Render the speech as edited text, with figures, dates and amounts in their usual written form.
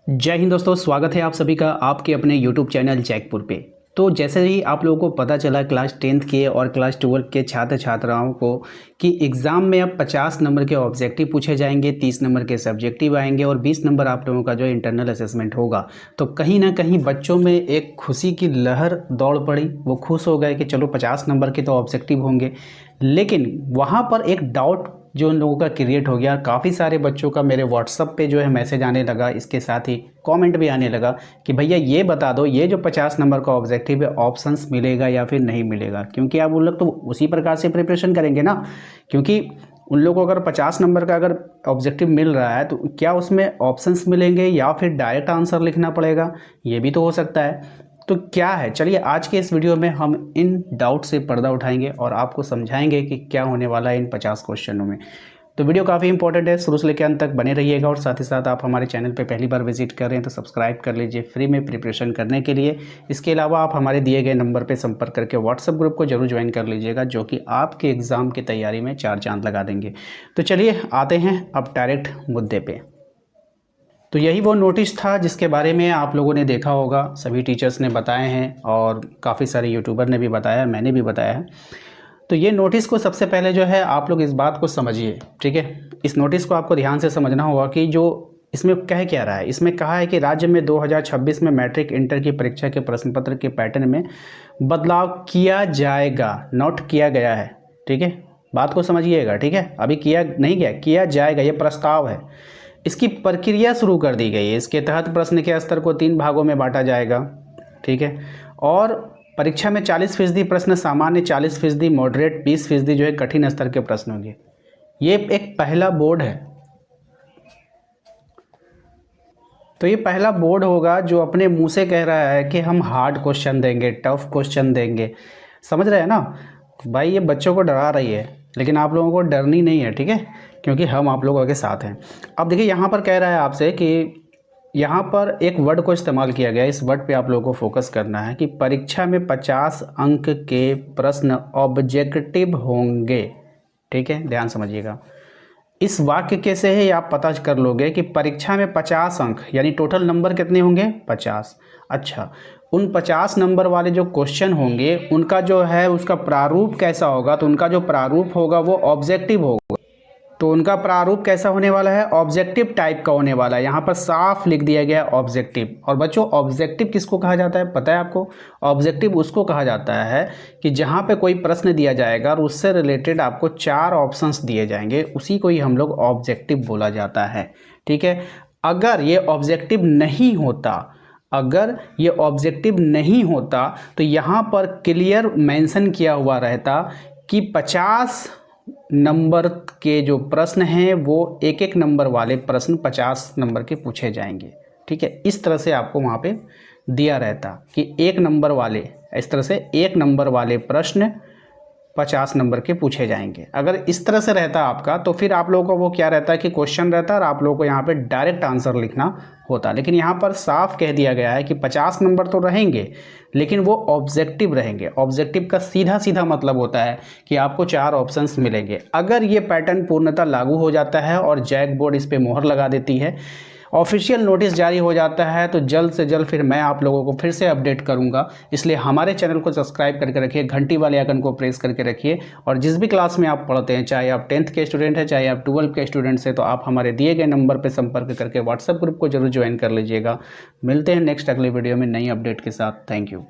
जय हिंद दोस्तों, स्वागत है आप सभी का आपके अपने YouTube चैनल जैकपुर पे। तो जैसे ही आप लोगों को पता चला क्लास 10th के और क्लास 12 के छात्र छात्राओं को कि एग्ज़ाम में अब 50 नंबर के ऑब्जेक्टिव पूछे जाएंगे, 30 नंबर के सब्जेक्टिव आएंगे और 20 नंबर आप लोगों का जो इंटरनल असेसमेंट होगा, तो कहीं ना कहीं बच्चों में एक खुशी की लहर दौड़ पड़ी। वो खुश हो गए कि चलो 50 नंबर के तो ऑब्जेक्टिव होंगे। लेकिन वहाँ पर एक डाउट जो उन लोगों का क्रिएट हो गया। काफ़ी सारे बच्चों का मेरे व्हाट्सअप पे जो है मैसेज आने लगा, इसके साथ ही कमेंट भी आने लगा कि भैया ये बता दो, ये जो 50 नंबर का ऑब्जेक्टिव है ऑप्शंस मिलेगा या फिर नहीं मिलेगा। क्योंकि आप उन लोग तो उसी प्रकार से प्रिपरेशन करेंगे ना, क्योंकि उन लोगों को अगर 50 नंबर का अगर ऑब्जेक्टिव मिल रहा है तो क्या उसमें ऑप्शंस मिलेंगे या फिर डायरेक्ट आंसर लिखना पड़ेगा, ये भी तो हो सकता है। तो क्या है, चलिए आज के इस वीडियो में हम इन डाउट से पर्दा उठाएंगे और आपको समझाएंगे कि क्या होने वाला है इन 50 क्वेश्चनों में। तो वीडियो काफ़ी इंपॉर्टेंट है, शुरू से लेकर अंत तक बने रहिएगा। और साथ ही साथ आप हमारे चैनल पे पहली बार विजिट कर रहे हैं तो सब्सक्राइब कर लीजिए फ्री में प्रिपरेशन करने के लिए। इसके अलावा आप हमारे दिए गए नंबर पर संपर्क करके व्हाट्सएप ग्रुप को जरूर ज्वाइन कर लीजिएगा, जो कि आपके एग्ज़ाम की तैयारी में 4 चांद लगा देंगे। तो चलिए आते हैं अब डायरेक्ट मुद्दे पर। तो यही वो नोटिस था जिसके बारे में आप लोगों ने देखा होगा, सभी टीचर्स ने बताए हैं और काफ़ी सारे यूट्यूबर ने भी बताया, मैंने भी बताया है। तो ये नोटिस को सबसे पहले जो है आप लोग इस बात को समझिए, ठीक है। इस नोटिस को आपको ध्यान से समझना होगा कि जो इसमें कह क्या रहा है। इसमें कहा है कि राज्य में 2026 में मैट्रिक इंटर की परीक्षा के प्रश्न पत्र के पैटर्न में बदलाव किया जाएगा, नोट किया गया है, ठीक है। बात को समझिएगा, ठीक है। अभी किया नहीं गया, किया जाएगा, ये प्रस्ताव है। इसकी प्रक्रिया शुरू कर दी गई है। इसके तहत प्रश्न के स्तर को 3 भागों में बांटा जाएगा, ठीक है। और परीक्षा में 40% प्रश्न सामान्य, 40% मॉडरेट, 20% जो है कठिन स्तर के प्रश्न होंगे। ये एक पहला बोर्ड है। तो ये पहला बोर्ड होगा जो अपने मुंह से कह रहा है कि हम हार्ड क्वेश्चन देंगे, टफ क्वेश्चन देंगे। समझ रहे हैं ना भाई, ये बच्चों को डरा रही है, लेकिन आप लोगों को डरनी नहीं है, ठीक है, क्योंकि हम आप लोगों के साथ हैं। अब देखिए यहाँ पर कह रहा है आपसे कि यहाँ पर एक वर्ड को इस्तेमाल किया गया है। इस वर्ड पे आप लोगों को फोकस करना है कि परीक्षा में 50 अंक के प्रश्न ऑब्जेक्टिव होंगे, ठीक है। ध्यान समझिएगा, इस वाक्य के से ही आप पता कर लोगे कि परीक्षा में 50 अंक यानी टोटल नंबर कितने होंगे, 50। अच्छा, उन 50 नंबर वाले जो क्वेश्चन होंगे उनका जो है उसका प्रारूप कैसा होगा, तो उनका जो प्रारूप होगा वो ऑब्जेक्टिव होगा। तो उनका प्रारूप कैसा होने वाला है, ऑब्जेक्टिव टाइप का होने वाला है। यहाँ पर साफ लिख दिया गया ऑब्जेक्टिव। और बच्चों, ऑब्जेक्टिव किसको कहा जाता है पता है आपको? ऑब्जेक्टिव उसको कहा जाता है कि जहाँ पे कोई प्रश्न दिया जाएगा और उससे रिलेटेड आपको 4 ऑप्शंस दिए जाएंगे, उसी को ही हम लोग ऑब्जेक्टिव बोला जाता है, ठीक है। अगर ये ऑब्जेक्टिव नहीं होता, अगर ये ऑब्जेक्टिव नहीं होता तो यहाँ पर क्लियर मेंशन किया हुआ रहता कि 50 नंबर के जो प्रश्न हैं वो एक एक नंबर वाले प्रश्न 50 नंबर के पूछे जाएंगे, ठीक है। इस तरह से आपको वहाँ पे दिया रहता कि 1 नंबर वाले, इस तरह से 1 नंबर वाले प्रश्न 50 नंबर के पूछे जाएंगे। अगर इस तरह से रहता आपका तो फिर आप लोगों को वो क्या रहता है कि क्वेश्चन रहता है और आप लोगों को यहाँ पे डायरेक्ट आंसर लिखना होता। लेकिन यहाँ पर साफ कह दिया गया है कि 50 नंबर तो रहेंगे लेकिन वो ऑब्जेक्टिव रहेंगे। ऑब्जेक्टिव का सीधा सीधा मतलब होता है कि आपको 4 ऑप्शंस मिलेंगे। अगर ये पैटर्न पूर्णतः लागू हो जाता है और जैक बोर्ड इस पर मोहर लगा देती है, ऑफिशियल नोटिस जारी हो जाता है, तो जल्द से जल्द फिर मैं आप लोगों को फिर से अपडेट करूंगा। इसलिए हमारे चैनल को सब्सक्राइब करके रखिए, घंटी वाले आइकन को प्रेस करके रखिए। और जिस भी क्लास में आप पढ़ते हैं, चाहे आप 10th के स्टूडेंट हैं, चाहे आप 12th के स्टूडेंट्स हैं, तो आप हमारे दिए गए नंबर पर संपर्क करके व्हाट्सएप ग्रुप को जरूर ज्वाइन कर लीजिएगा। मिलते हैं नेक्स्ट अगले वीडियो में नई अपडेट के साथ। Thank you.